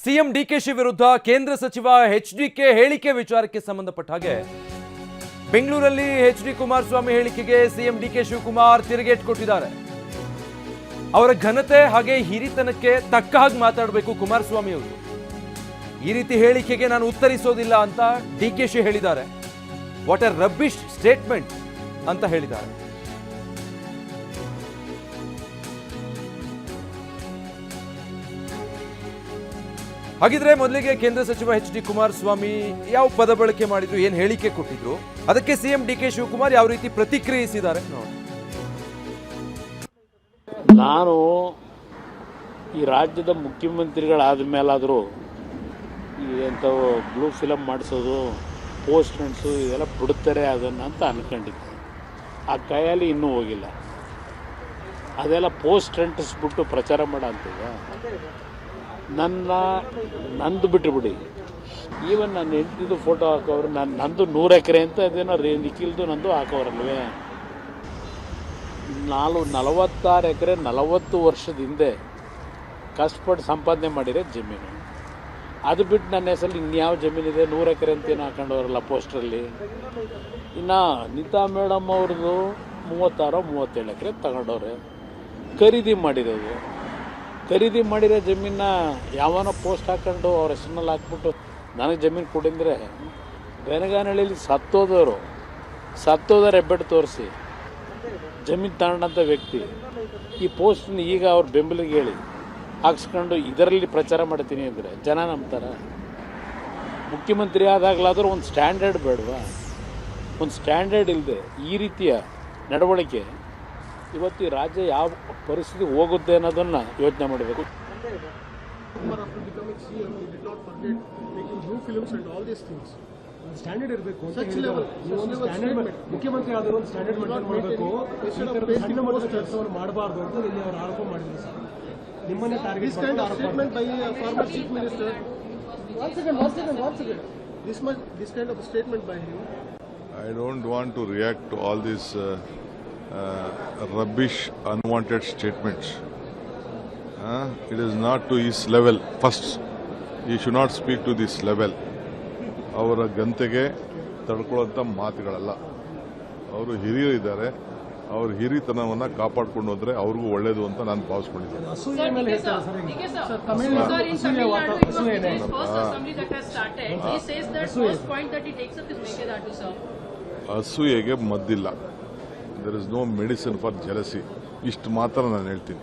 CM DKShi ವಿರುದ್ಧ ಕೇಂದ್ರ ಸಚಿವ ಎಚ್ಡಿಕೆ ಹೇಳಿಕೆ ವಿಚಾರಕ್ಕೆ ಸಂಬಂಧಪಟ್ಟ ಹಾಗೆ ಬೆಂಗಳೂರಲ್ಲಿ ಎಚ್ಡಿ ಕುಮಾರಸ್ವಾಮಿ ಹೇಳಿಕೆಗೆ ಸಿಎಂ ಡಿಕೆ ಶಿವಕುಮಾರ್ ತಿರುಗೇಟು ಕೊಟ್ಟಿದ್ದಾರೆ. ಅವರ ಘನತೆ ಹಾಗೆ ಹಿರಿತನಕ್ಕೆ ತಕ್ಕ ಹಾಗೆ ಮಾತಾಡಬೇಕು ಕುಮಾರಸ್ವಾಮಿ ಅವರು. ಈ ರೀತಿ ಹೇಳಿಕೆಗೆ ನಾನು ಉತ್ತರಿಸೋದಿಲ್ಲ ಅಂತ ಡಿಕೆಶಿ ಹೇಳಿದ್ದಾರೆ. ವಾಟ್ ಎ ರಬ್ಬಿಶ್ ಸ್ಟೇಟ್ಮೆಂಟ್ ಅಂತ ಹೇಳಿದ್ದಾರೆ. ಹಾಗಿದ್ರೆ ಮೊದಲಿಗೆ ಕೇಂದ್ರ ಸಚಿವ ಎಚ್ ಡಿ ಕುಮಾರಸ್ವಾಮಿ ಯಾವ ಪದ ಬಳಕೆ ಮಾಡಿದ್ರು, ಏನ್ ಹೇಳಿಕೆ ಕೊಟ್ಟಿದ್ರು, ಅದಕ್ಕೆ ಸಿಎಂ ಡಿಕೆ ಶಿವಕುಮಾರ್ ಯಾವ ರೀತಿ ಪ್ರತಿಕ್ರಿಯಿಸಿದ್ದಾರೆ ನೋಡಿ. ನಾನು ಈ ರಾಜ್ಯದ ಮುಖ್ಯಮಂತ್ರಿಗಳಾದ ಮೇಲಾದರೂ ಎಂಥವು ಬ್ಲೂ ಫಿಲಮ್ ಮಾಡಿಸೋದು, ಪೋಸ್ಟರ್ಸು ಇದೆಲ್ಲ ಬಿಡ್ತಾರೆ ಅದನ್ನು ಅಂತ ಅಂದ್ಕೊಂಡಿದ್ದೆ. ಆ ಕೈಯಲ್ಲಿ ಇನ್ನೂ ಹೋಗಿಲ್ಲ. ಅದೆಲ್ಲ ಪೋಸ್ಟ್ ಅಂಟಿಸ್ಬಿಟ್ಟು ಪ್ರಚಾರ ಮಾಡೋ ಅಂತಿದೆ. ನಂದು ಬಿಟ್ಟುಬಿಡಿ. ಈವನ್ ನಾನು ಹೆಂಡ್ತಿದ್ದು ಫೋಟೋ ಹಾಕೋರು, ನಂದು 100 ಎಕರೆ ಅಂತ ಅದೇನೋ ನಿಖಿಲ್ದು ನಂದು ಹಾಕೋರಲ್ವೇ. 46 ಎಕರೆ 40 ವರ್ಷದ ಹಿಂದೆ ಕಷ್ಟಪಟ್ಟು ಸಂಪಾದನೆ ಮಾಡಿರೋ ಜಮೀನು. ಅದು ಬಿಟ್ಟು ನನ್ನ ಹೆಸರಲ್ಲಿ ಇನ್ಯಾವ ಜಮೀನಿದೆ 100 ಎಕರೆ ಅಂತೇನು ಹಾಕೊಂಡವರಲ್ಲ ಪೋಸ್ಟ್ರಲ್ಲಿ. ಇನ್ನು ನೀತಾ ಮೇಡಮ್ ಅವ್ರದ್ದು 36-37 ಎಕರೆ ತಗೊಂಡವ್ರೆ. ಖರೀದಿ ಮಾಡಿರೋದು. ಖರೀದಿ ಮಾಡಿರೋ ಜಮೀನ ಯಾವನೋ ಪೋಸ್ಟ್ ಹಾಕೊಂಡು ಅವ್ರ ಹೆಸರಿನಲ್ಲಿ ಹಾಕ್ಬಿಟ್ಟು ನನಗೆ ಜಮೀನು ಕೊಡಿಂದರೆ ಬೆನಗಾನಹಳ್ಳಿಯಲ್ಲಿ ಸತ್ತೋದವ್ರು ಹೆಬ್ಬೆಟ್ಟು ತೋರಿಸಿ ಜಮೀನು ತಗೊಂಡಂಥ ವ್ಯಕ್ತಿ ಈ ಪೋಸ್ಟನ್ನ ಈಗ ಅವ್ರ ಬೆಂಬಲಿಗೆ ಹೇಳಿ ಹಾಕ್ಸ್ಕೊಂಡು ಇದರಲ್ಲಿ ಪ್ರಚಾರ ಮಾಡ್ತೀನಿ ಅಂದರೆ ಜನ ನಂಬ್ತಾರ? ಮುಖ್ಯಮಂತ್ರಿ ಆದಾಗಲಾದರೂ ಒಂದು ಸ್ಟ್ಯಾಂಡರ್ಡ್ ಬೇಡವಾ? ಒಂದು ಸ್ಟ್ಯಾಂಡರ್ಡ್ ಇಲ್ಲದೆ ಈ ರೀತಿಯ ನಡವಳಿಕೆ ಇವತ್ತು ಈ ರಾಜ್ಯ ಯಾವ ಪರಿಸ್ಥಿತಿ ಹೋಗುತ್ತೆ ಅನ್ನೋದನ್ನು ಯೋಚನೆ ಮಾಡಬೇಕು. ಸ್ಟ್ಯಾಂಡರ್ಡ್ ಇರಬೇಕು. ಮುಖ್ಯಮಂತ್ರಿ ಆದರೂ ಒಂದು ಸ್ಟ್ಯಾಂಡರ್ಡ್ ಮೇಂಟೈನ್ ಮಾಡಬೇಕು. ಸಣ್ಣ ಮಟ್ಟದ ಕೆಲಸವನ್ನು ಮಾಡಬಾರ್ದು ಅಂತ ಇಲ್ಲಿ ಅವರು ಆರೋಪ ಮಾಡಿದ್ರು ಸರ್. ನಿಮ್ಮನ್ನೇ target statement by former chief minister. This kind of a statement by him. I don't want to react to all these rubbish, unwanted statements. It is not to his level. First, he should not speak to this level. ಅವರ ಗಂತೆಗೆ ತಡ್ಕೊಳ್ಳೋಂಥ ಮಾತುಗಳಲ್ಲ. ಅವರು ಹಿರಿಯರಿದ್ದಾರೆ. ಅವ್ರ ಹಿರಿತನವನ್ನು ಕಾಪಾಡ್ಕೊಂಡು ಹೋದ್ರೆ ಅವ್ರಿಗೂ ಒಳ್ಳೇದು ಅಂತ ನಾನು ಭಾವಿಸ್ಕೊಂಡಿದ್ದೇನೆ. ಅಸೂಯೆಗೆ ಮದ್ದಿಲ್ಲ. There is no medicine for jealousy. ಇಷ್ಟು ಮಾತ್ರ ನಾನು ಹೇಳ್ತೀನಿ.